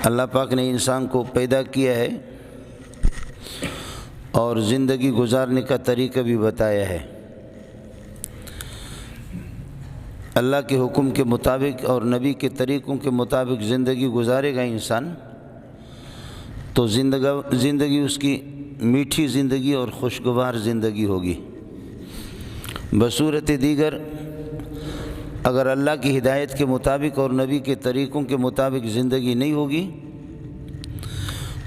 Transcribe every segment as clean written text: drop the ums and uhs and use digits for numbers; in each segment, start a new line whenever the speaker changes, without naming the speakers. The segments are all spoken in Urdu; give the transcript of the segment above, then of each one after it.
اللہ پاک نے انسان کو پیدا کیا ہے اور زندگی گزارنے کا طریقہ بھی بتایا ہے۔ اللہ کے حکم کے مطابق اور نبی کے طریقوں کے مطابق زندگی گزارے گا انسان تو زندگی اس کی میٹھی زندگی اور خوشگوار زندگی ہوگی۔ بصورت دیگر اگر اللہ کی ہدایت کے مطابق اور نبی کے طریقوں کے مطابق زندگی نہیں ہوگی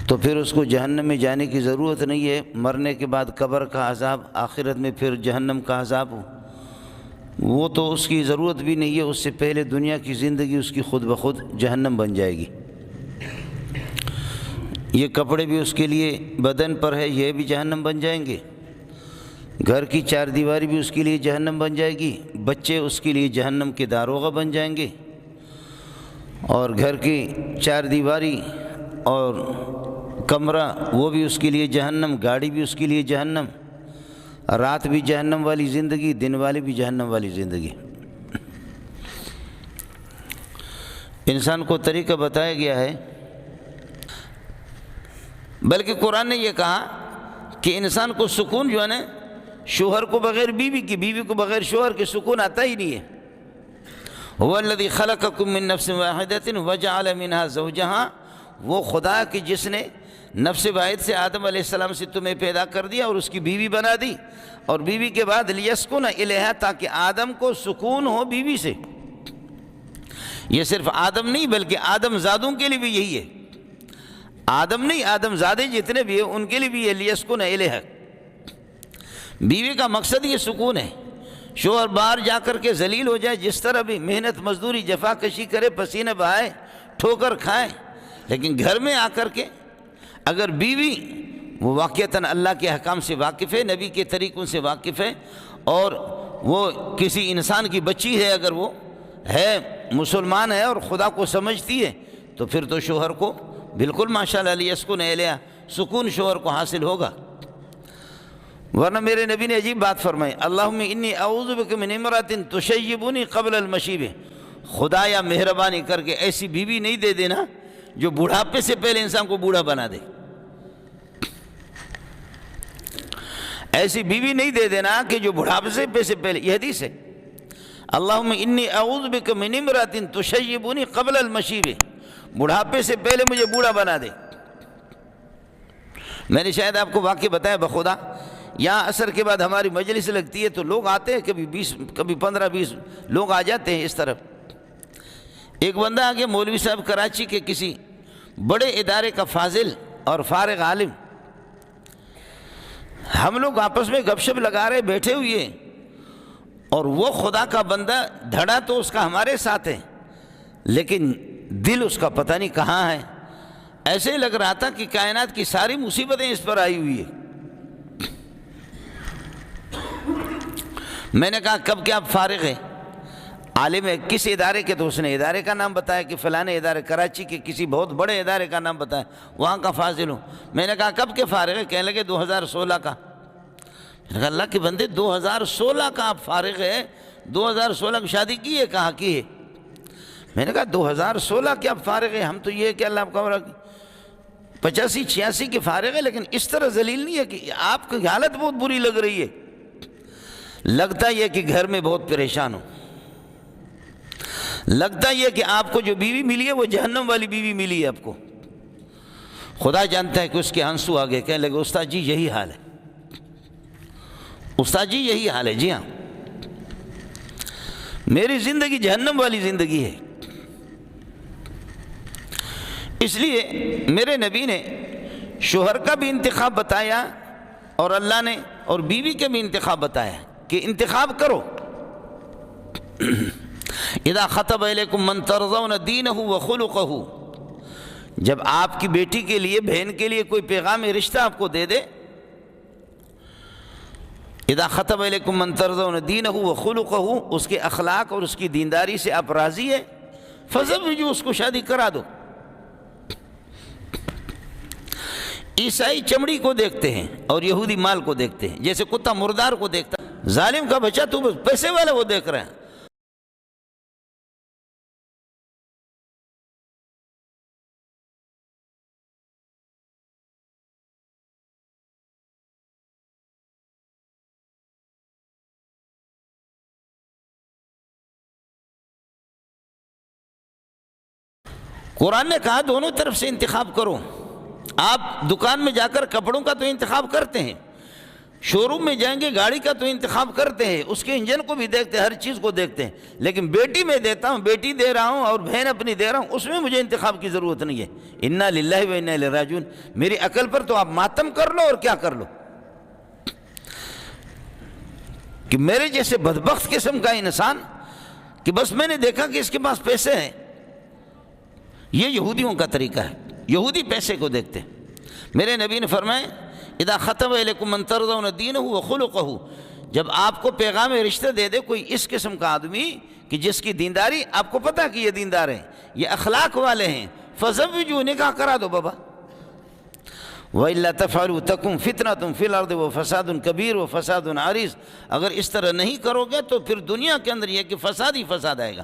تو پھر اس کو جہنم میں جانے کی ضرورت نہیں ہے۔ مرنے کے بعد قبر کا عذاب، آخرت میں پھر جہنم کا عذاب وہ تو اس کی ضرورت بھی نہیں ہے۔ اس سے پہلے دنیا کی زندگی اس کی خود بخود جہنم بن جائے گی۔ یہ کپڑے بھی اس کے لیے بدن پر ہے، یہ بھی جہنم بن جائیں گے۔ گھر کی چار دیواری بھی اس کے لیے جہنم بن جائے گی۔ بچے اس کے لیے جہنم کے داروغہ بن جائیں گے، اور گھر کی چار دیواری اور کمرہ وہ بھی اس کے لیے جہنم، گاڑی بھی اس کے لیے جہنم، رات بھی جہنم والی زندگی، دن والی بھی جہنم والی زندگی۔ انسان کو طریقہ بتایا گیا ہے، بلکہ قرآن نے یہ کہا کہ انسان کو سکون جو ہے نا، شوہر کو بغیر بیوی کی، بیوی کو بغیر شوہر کے سکون آتا ہی نہیں ہے۔ هو الذی خلقکم من نفس واحدۃ وجعل منها زوجها، وہ خدا کہ جس نے نفس واحد سے آدم علیہ السلام سے تمہیں پیدا کر دیا اور اس کی بیوی بنا دی، اور بیوی کے بعد لیسکن الیہا، تاکہ آدم کو سکون ہو بیوی سے۔ یہ صرف آدم نہیں بلکہ آدم زادوں کے لیے بھی یہی ہے۔ آدم نہیں، آدم زادے جتنے بھی ہیں ان کے لیے بھی یہ لیسکن الیہا۔ بیوی کا مقصد یہ سکون ہے۔ شوہر باہر جا کر کے ذلیل ہو جائے، جس طرح بھی محنت مزدوری جفا کشی کرے، پسینے بہائے، ٹھوکر کھائے، لیکن گھر میں آ کر کے اگر بیوی وہ واقعتاً اللہ کے احکام سے واقف ہے، نبی کے طریقوں سے واقف ہے، اور وہ کسی انسان کی بچی ہے، اگر وہ ہے مسلمان ہے اور خدا کو سمجھتی ہے، تو پھر تو شوہر کو بالکل ماشاءاللہ لیسکن الیہا سکون شوہر کو حاصل ہوگا۔ ورنہ میرے نبی نے عجیب بات فرمائی، اللہم انی اعوذ بک من امرأۃ تشیبنی قبل المشیب، خدا یا مہربانی کر کے ایسی بیوی نہیں دے دینا جو بڑھاپے سے پہلے انسان کو بوڑھا بنا دے۔ ایسی بیوی نہیں دے دینا کہ جو بڑھاپے سے پہلے، یہ حدیث ہے، اللہم انی اعوذ بک من امرأۃ تشیبنی قبل المشیب، بڑھاپے سے پہلے مجھے بوڑھا بنا دے۔ میں نے شاید آپ کو واقعہ بتایا بخدا، یہاں عصر کے بعد ہماری مجلس لگتی ہے تو لوگ آتے ہیں، کبھی 15-20 لوگ آ جاتے ہیں اس طرف۔ ایک بندہ آگے مولوی صاحب کراچی کے کسی بڑے ادارے کا فاضل اور فارغ عالم، ہم لوگ آپس میں گپ شپ لگا رہے بیٹھے ہوئے، اور وہ خدا کا بندہ دھڑا تو اس کا ہمارے ساتھ ہے، لیکن دل اس کا پتہ نہیں کہاں ہے۔ ایسے ہی لگ رہا تھا کہ کائنات کی ساری مصیبتیں اس پر آئی ہوئی ہے۔ میں نے کہا کب کہ آپ فارغ ہیں؟ عالم ہے، کس ادارے کے؟ تو اس نے ادارے کا نام بتایا کہ فلانے ادارے، کراچی کے کسی بہت بڑے ادارے کا نام بتایا، وہاں کا فاضل ہوں۔ میں نے کہا کب کے فارغ ہے؟ کہنے لگے 2016 کا۔ میں نے کہا اللہ کے بندے 2016 کا آپ فارغ ہے؟ 2016 کی شادی کی ہے؟ کہاں کی ہے؟ میں نے کہا 2016 کے آپ فارغ ہیں؟ ہم تو یہ ہے کہ اللہ آپ کا 85-86 کے فارغ ہے، لیکن اس طرح ذلیل نہیں ہے کہ آپ کی حالت بہت بری لگ رہی ہے۔ لگتا یہ کہ گھر میں بہت پریشان ہو، لگتا یہ کہ آپ کو جو بیوی ملی ہے وہ جہنم والی بیوی ملی ہے آپ کو۔ خدا جانتا ہے کہ اس کے آنسو آگے کہنے لگے استاد جی یہی حال ہے، استاد جی یہی حال ہے، جی ہاں میری زندگی جہنم والی زندگی ہے۔ اس لیے میرے نبی نے شوہر کا بھی انتخاب بتایا، اور اللہ نے اور بیوی کا بھی انتخاب بتایا کہ انتخاب کرو۔ اذا خطب الیکم من ترضون دینہ وخلقہ، جب آپ کی بیٹی کے لیے، بہن کے لیے کوئی پیغام رشتہ آپ کو دے دے، اذا خطب الیکم من ترضون دینہ وخلقہ، اس کے اخلاق اور اس کی دینداری سے آپ راضی ہیں، فزوجوہ، اس کو شادی کرا دو۔ عیسائی چمڑی کو دیکھتے ہیں اور یہودی مال کو دیکھتے ہیں، جیسے کتا مردار کو دیکھتا ہے۔ ظالم کا بچہ تو پیسے والا وہ دیکھ رہے ہیں۔ قرآن نے کہا دونوں طرف سے انتخاب کرو۔ آپ دکان میں جا کر کپڑوں کا تو انتخاب کرتے ہیں، شو روم میں جائیں گے گاڑی کا تو انتخاب کرتے ہیں، اس کے انجن کو بھی دیکھتے ہیں، ہر چیز کو دیکھتے ہیں، لیکن بیٹی میں دیتا ہوں، بیٹی دے رہا ہوں اور بہن اپنی دے رہا ہوں، اس میں مجھے انتخاب کی ضرورت نہیں ہے۔ انا للہ و انا الیہ راجعون، میری عقل پر تو آپ ماتم کر لو اور کیا کر لو کہ میرے جیسے بدبخت قسم کا انسان کہ بس میں نے دیکھا کہ اس کے پاس پیسے ہیں۔ یہ یہودیوں کا طریقہ ہے، یہودی پیسے کو دیکھتے ہیں۔ میرے نبی نے فرمایا اذا خطب الیکم من ترضون دینہ وخلقہ، جب آپ کو پیغام رشتہ دے دے کوئی اس قسم کا آدمی کہ جس کی دینداری آپ کو پتہ کہ یہ دیندار ہیں، یہ اخلاق والے ہیں، فزوجوا، نکاح کرا دو بابا۔ وَإِلَّا تَفْعَلُوا تَكُنْ فِتْنَةٌ فِي الْأَرْضِ وَفَسَادٌ كَبِيرٌ وَفَسَادٌ عَرِيضٌ، اگر اس طرح نہیں کرو گے تو پھر دنیا کے اندر یہ کہ فساد ہی فساد آئے گا۔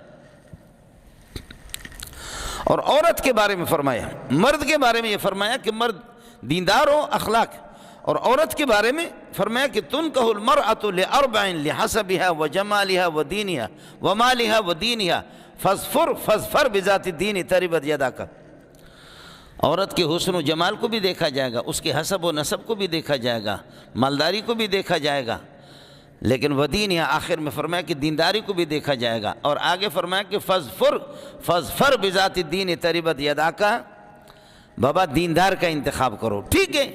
اور عورت کے بارے میں فرمایا، مرد کے بارے میں یہ فرمایا کہ مرد دیندار ہو، اخلاق، اور عورت کے بارے میں فرمایا کہ تنکح المرأة لأربع لحسبها وجمالها ودینها ومالها ودینها فاظفر بذات الدین تربت یداک۔ عورت کے حسن و جمال کو بھی دیکھا جائے گا، اس کے حسب و نسب کو بھی دیکھا جائے گا، مالداری کو بھی دیکھا جائے گا، لیکن ودینها آخر میں فرمایا کہ دینداری کو بھی دیکھا جائے گا، اور آگے فرمایا کہ فاظفر بذات الدین تربت یداک، بابا دیندار کا انتخاب کرو۔ ٹھیک ہے،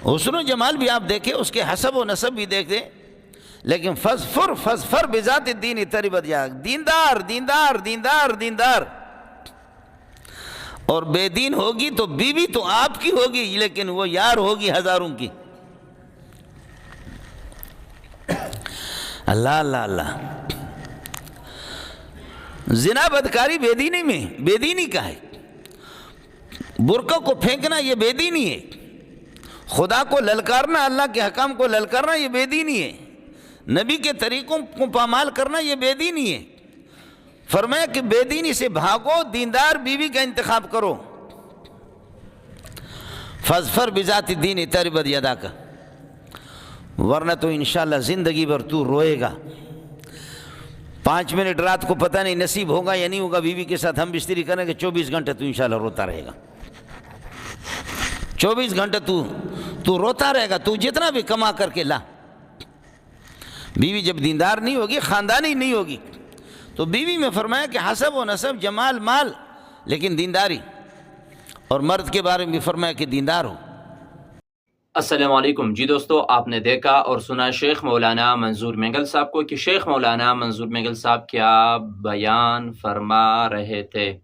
حسن و جمال بھی آپ دیکھیں، اس کے حسب و نسب بھی دیکھیں، لیکن فاظفر بذات الدین تربت یداک، دیندار دیندار دیندار دیندار۔ اور بے دین ہوگی تو بیوی تو آپ کی ہوگی، لیکن وہ یار ہوگی ہزاروں کی۔ اللہ اللہ اللہ، زنا بدکاری بے دینی میں، بے دینی کا ہے، برقع کو پھینکنا یہ بے دینی ہے، خدا کو للکارنا، اللہ کے حکام کو للکارنا یہ بے دینی ہے، نبی کے طریقوں کو پامال کرنا یہ بے دینی ہے۔ فرمایا کہ بے دینی سے بھاگو، دیندار بیوی کا انتخاب کرو۔ فاظفر بذات الدین تربت یداک، ورنہ تو انشاءاللہ زندگی بھر تو روئے گا۔ 5 منٹ رات کو پتہ نہیں نصیب ہوگا یا نہیں ہوگا، بیوی کے ساتھ ہم بستری کریں گے، 24 گھنٹے تو انشاءاللہ روتا رہے گا، 24 گھنٹے تو روتا رہے گا، تو جتنا بھی کما کر کے لا۔ بیوی جب دیندار نہیں ہوگی، خاندانی نہیں ہوگی، تو بیوی میں فرمایا کہ حسب و نسب، جمال، مال، لیکن دینداری، اور مرد کے بارے میں بھی فرمایا کہ دیندار ہو۔
السلام علیکم جی دوستو، آپ نے دیکھا اور سنا شیخ مولانا منظور مینگل صاحب کو کہ شیخ مولانا منظور مینگل صاحب کیا بیان فرما رہے تھے۔